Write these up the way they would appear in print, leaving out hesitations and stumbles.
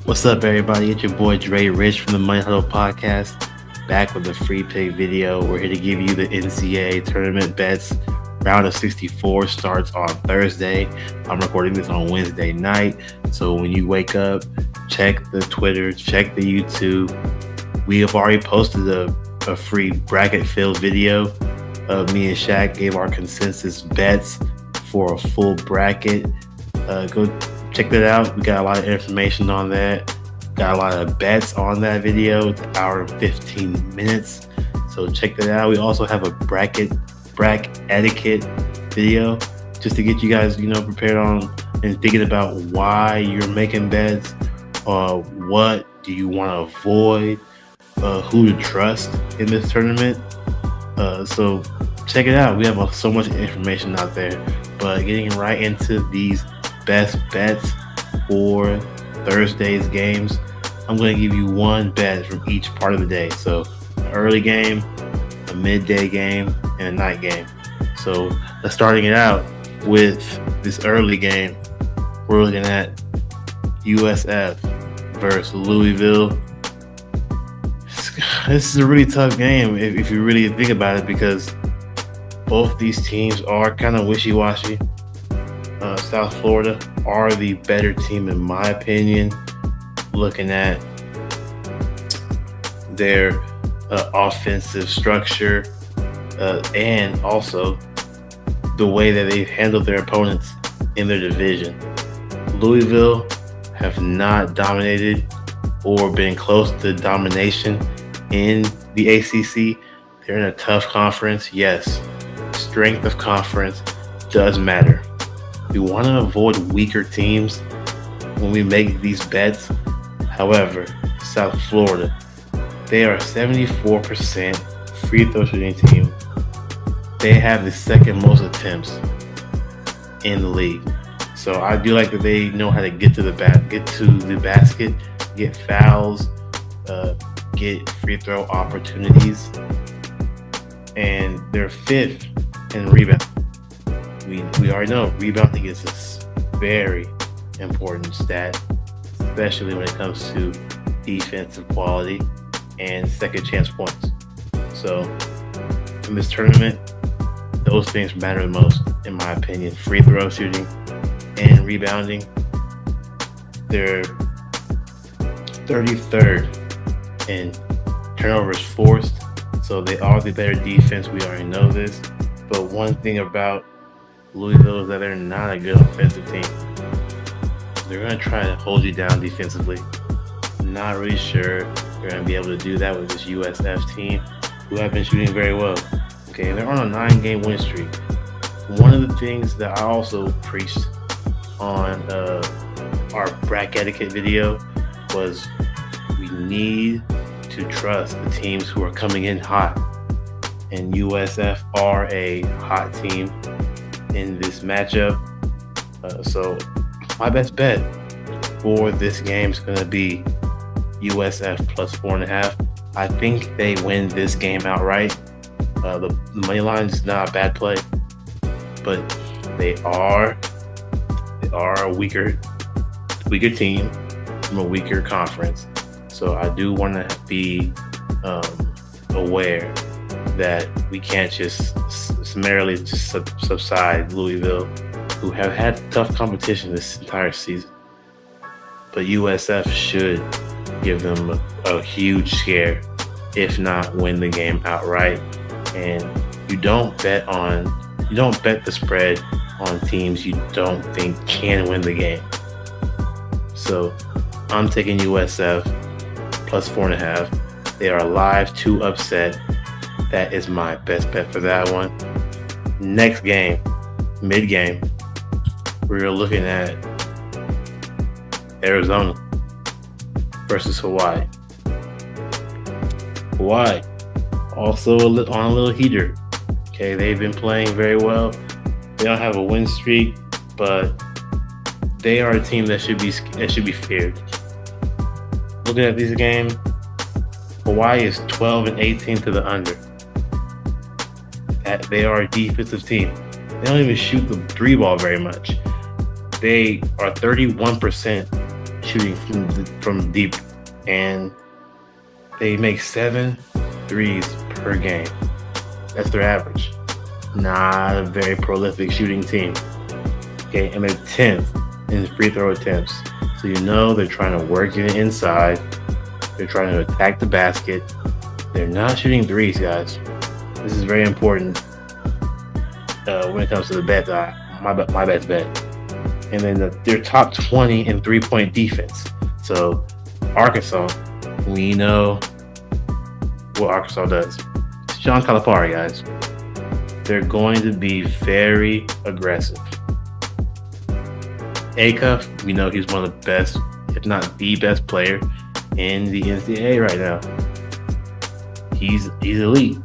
What's up, everybody? It's your boy Dre Rich from the Money Huddle podcast, back with a free pick video. We're here to give you the NCAA tournament bets. Round of 64 starts on Thursday. I'm recording this on Wednesday night, so when you wake up, check the Twitter, check the YouTube. We have already posted a free bracket-filled video. Me and Shaq gave our consensus bets for a full bracket. Go check that out. We got a lot of information on that. Got a lot of bets on that video. It's an hour and 15 minutes. So check that out. We also have a bracket etiquette video just to get you guys, prepared on and thinking about why you're making bets. What do you want to avoid? Who to trust in this tournament. So check it out. We have so much information out there. But getting right into these best bets for Thursday's games, I'm going to give you one bet from each part of the day. So an early game, a midday game, and a night game. So let's starting it out with this early game. We're looking at USF versus Louisville. This is a really tough game if you really think about it, because both these teams are kind of wishy-washy. South Florida are the better team in my opinion, looking at their offensive structure and also the way that they've handled their opponents in their division. Louisville have not dominated or been close to domination in the ACC. They're in a tough conference. Yes, strength of conference does matter. We want to avoid weaker teams when we make these bets. However, South Florida, they are a 74% free throw shooting team. They have the second most attempts in the league. So I do like that they know how to get to the basket, get fouls, get free throw opportunities, and they're fifth in rebound. We already know rebounding is a very important stat, especially when it comes to defensive quality and second chance points. So in this tournament, those things matter the most, in my opinion. Free throw shooting and rebounding. They're 33rd in turnovers forced, so they are the better defense. We already know this. But one thing about Louisville is that they're not a good offensive team. They're going to try to hold you down defensively. I'm not really sure they're going to be able to do that with this USF team, who have been shooting very well. Okay, they're on a 9-game win streak. One of the things that I also preached on our bracket etiquette video was we need to trust the teams who are coming in hot. And USF are a hot team in this matchup. So my best bet for this game is going to be USF plus 4.5. I think they win this game outright. The money line is not a bad play, but they are a weaker team from a weaker conference. So I do want to be aware that we can't just summarily just subside Louisville, who have had tough competition this entire season. But USF should give them a huge scare, if not win the game outright. And you don't bet the spread on teams you don't think can win the game. So I'm taking USF plus 4.5. They are live to upset. That is my best bet for that one. Next game, mid-game, we're looking at Arizona versus Hawaii. Hawaii, also on a little heater. Okay, they've been playing very well. They don't have a win streak, but they are a team that should be feared. Looking at this game, Hawaii is 12-18 to the under. They are a defensive team. They don't even shoot the three ball very much. They are 31% shooting from deep, and they make 7 threes per game. That's their average. Not a very prolific shooting team. Okay, and they're 10th in free throw attempts. So you know they're trying to work it inside. They're trying to attack the basket. They're not shooting threes, guys. This is very important when it comes to the bet. My best bet. And then they're top 20 in 3-point defense. So Arkansas, we know what Arkansas does. It's John Calipari, guys. They're going to be very aggressive. Acuff, we know he's one of the best, if not the best player in the NCAA right now. He's elite.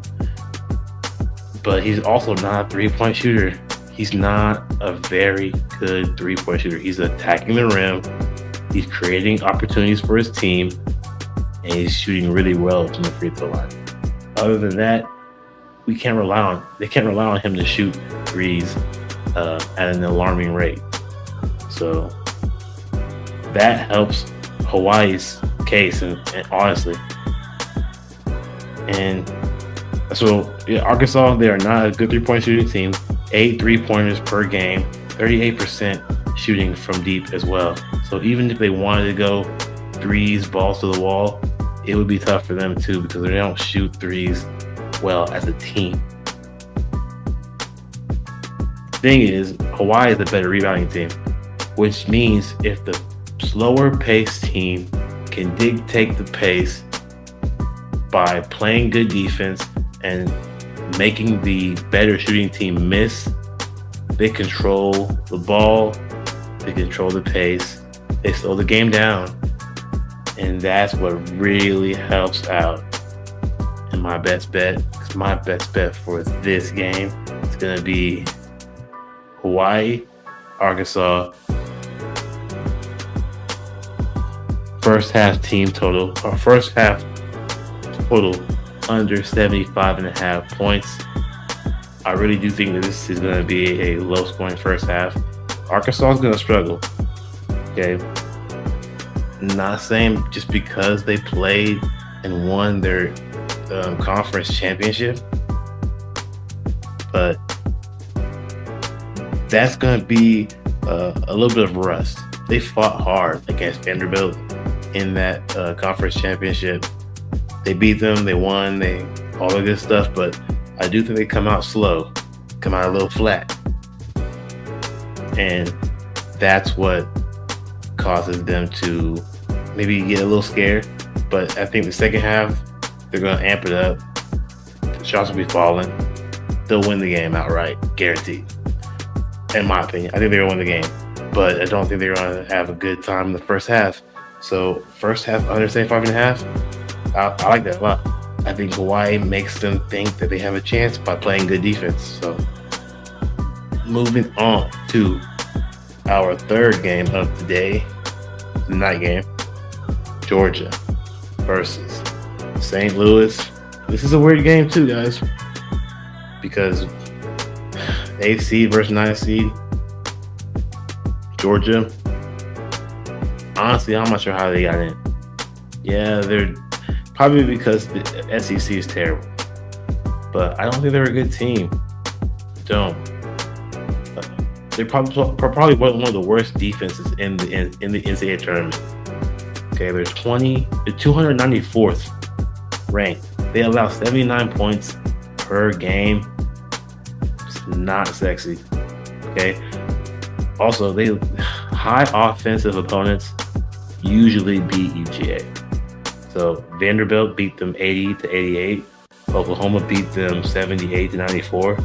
But he's also not a 3-point shooter. He's not a very good 3-point shooter. He's attacking the rim. He's creating opportunities for his team. And he's shooting really well from the free throw line. Other than that, they can't rely on him to shoot threes at an alarming rate. So that helps Hawaii's case, and honestly. And so Arkansas, they are not a good 3-point shooting team. 8 3-pointers per game, 38% shooting from deep as well. So even if they wanted to go threes, balls to the wall, it would be tough for them too, because they don't shoot threes well as a team. Thing is, Hawaii is a better rebounding team, which means if the slower paced team can dictate the pace by playing good defense and making the better shooting team miss, they control the ball, they control the pace, they slow the game down, and that's what really helps out. And my best bet for this game is going to be Hawaii, Arkansas, first half total under 75.5 points. I really do think that this is going to be a low scoring first half. Arkansas is going to struggle. Okay. Not saying just because they played and won their conference championship, but that's going to be a little bit of rust. They fought hard against Vanderbilt in that conference championship. They beat them, they won, all the good stuff, but I do think they come out slow, come out a little flat. And that's what causes them to maybe get a little scared. But I think the second half, they're going to amp it up. The shots will be falling. They'll win the game outright, guaranteed. In my opinion, I think they're going to win the game. But I don't think they're going to have a good time in the first half. So first half under 75.5, I like that a lot. I think Hawaii makes them think that they have a chance by playing good defense. So moving on to our third game of the day, the night game, Georgia versus St. Louis. This is a weird game too, guys, because 8th seed versus 9th seed, Georgia. Honestly, I'm not sure how they got in. Yeah, they're probably because the SEC is terrible, but I don't think they're a good team. Don't. They're probably one of the worst defenses in the NCAA tournament. Okay, they're 294th ranked. They allow 79 points per game. It's not sexy. Okay. Also, high offensive opponents usually beat UGA. So Vanderbilt beat them 80-88. Oklahoma beat them 78-94.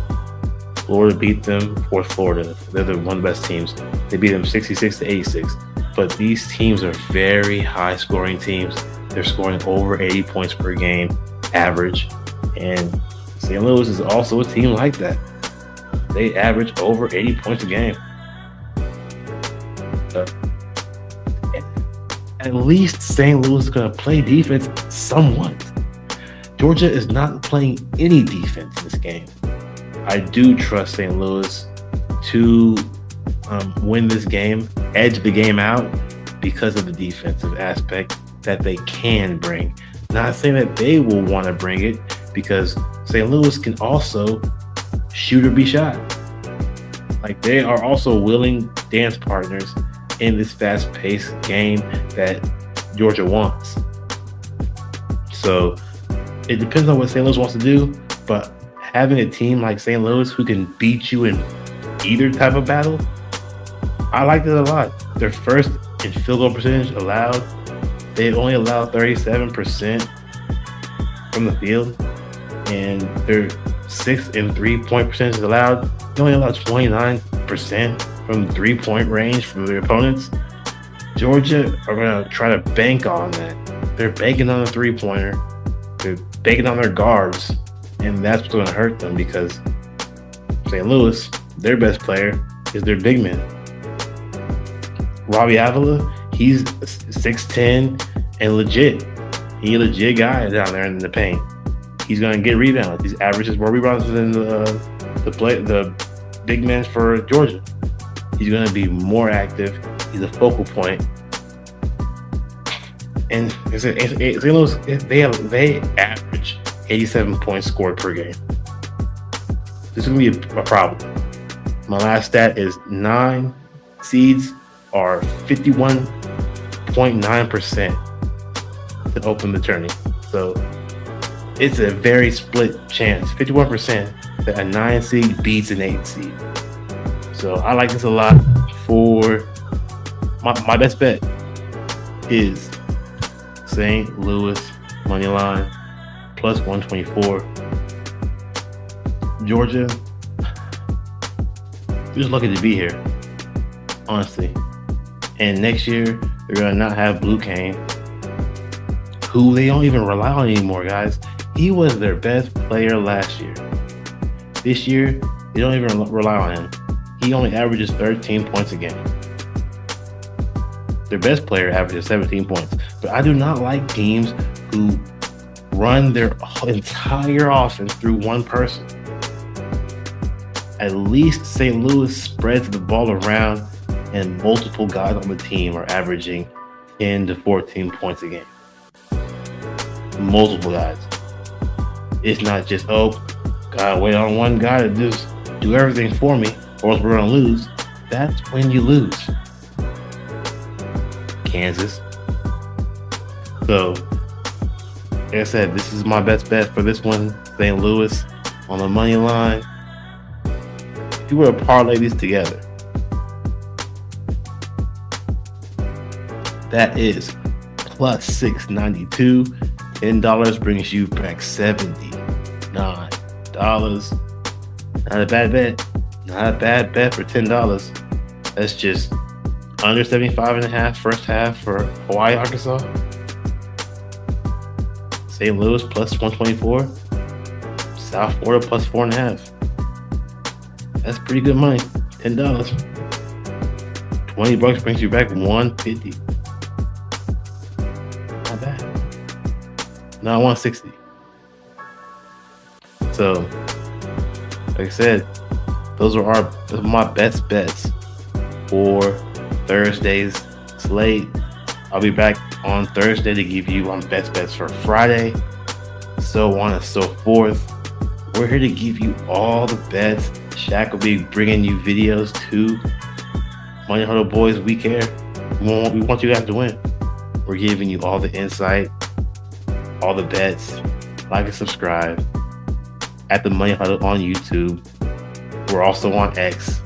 Florida beat them, Florida. They're one of the best teams. They beat them 66-86. But these teams are very high scoring teams. They're scoring over 80 points per game average. And St. Louis is also a team like that. They average over 80 points a game. At least St. Louis is going to play defense somewhat. Georgia is not playing any defense in this game. I do trust St. Louis to win this game, edge the game out, because of the defensive aspect that they can bring. Not saying that they will want to bring it, because St. Louis can also shoot or be shot. Like, they are also willing dance partners in this fast-paced game that Georgia wants. So it depends on what St. Louis wants to do, but having a team like St. Louis who can beat you in either type of battle, I like it a lot. They're first in field goal percentage allowed. They only allow 37% from the field, and they're sixth in 3-point percentage allowed. They only allow 29% from the 3-point range from their opponents. Georgia are going to try to bank on that. They're banking on the 3-pointer. They're banking on their guards, and that's what's going to hurt them, because St. Louis, their best player is their big man. Robbie Avila, he's 6'10" and legit. He's a legit guy down there in the paint. He's going to get rebounds. He averages more rebounds than the big man for Georgia. He's going to be more active. He's a focal point. And St. Louis, they average 87 points scored per game. This is going to be a problem. My last stat is 9 seeds are 51.9% to open the tourney. So it's a very split chance. 51% that a 9 seed beats an 8 seed. So I like this a lot. For my best bet is St. Louis money line plus 124. Georgia, they're just lucky to be here, honestly. And next year, they're going to not have Blue Cane, who they don't even rely on anymore, guys. He was their best player last year. This year, they don't even rely on him. He only averages 13 points a game. Their best player averages 17 points. But I do not like teams who run their entire offense through one person. At least St. Louis spreads the ball around, and multiple guys on the team are averaging 10 to 14 points a game. Multiple guys. It's not just, gotta wait on one guy to just do everything for me, or else we're gonna lose. That's when you lose. Kansas. So, like I said, this is my best bet for this one. St. Louis on the money line. If you were to parlay these together, that is plus 692. $10 brings you back $79. Not a bad bet. Not a bad bet for $10. That's just under 75.5 first half for Hawaii, Arkansas. St. Louis plus 124. South Florida plus 4.5. That's pretty good money. $10. $20 brings you back $150. Not bad. Not $160. So, like I said, those are my best bets for Thursday's slate. I'll be back on Thursday to give you my best bets for Friday, so on and so forth. We're here to give you all the bets. Shaq will be bringing you videos too. Money Huddle Boys, we care. We want you guys to win. We're giving you all the insight, all the bets. Like and subscribe at the Money Huddle on YouTube. We're also on X.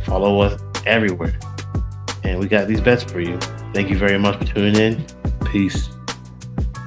Follow us everywhere. And we got these bets for you. Thank you very much for tuning in. Peace.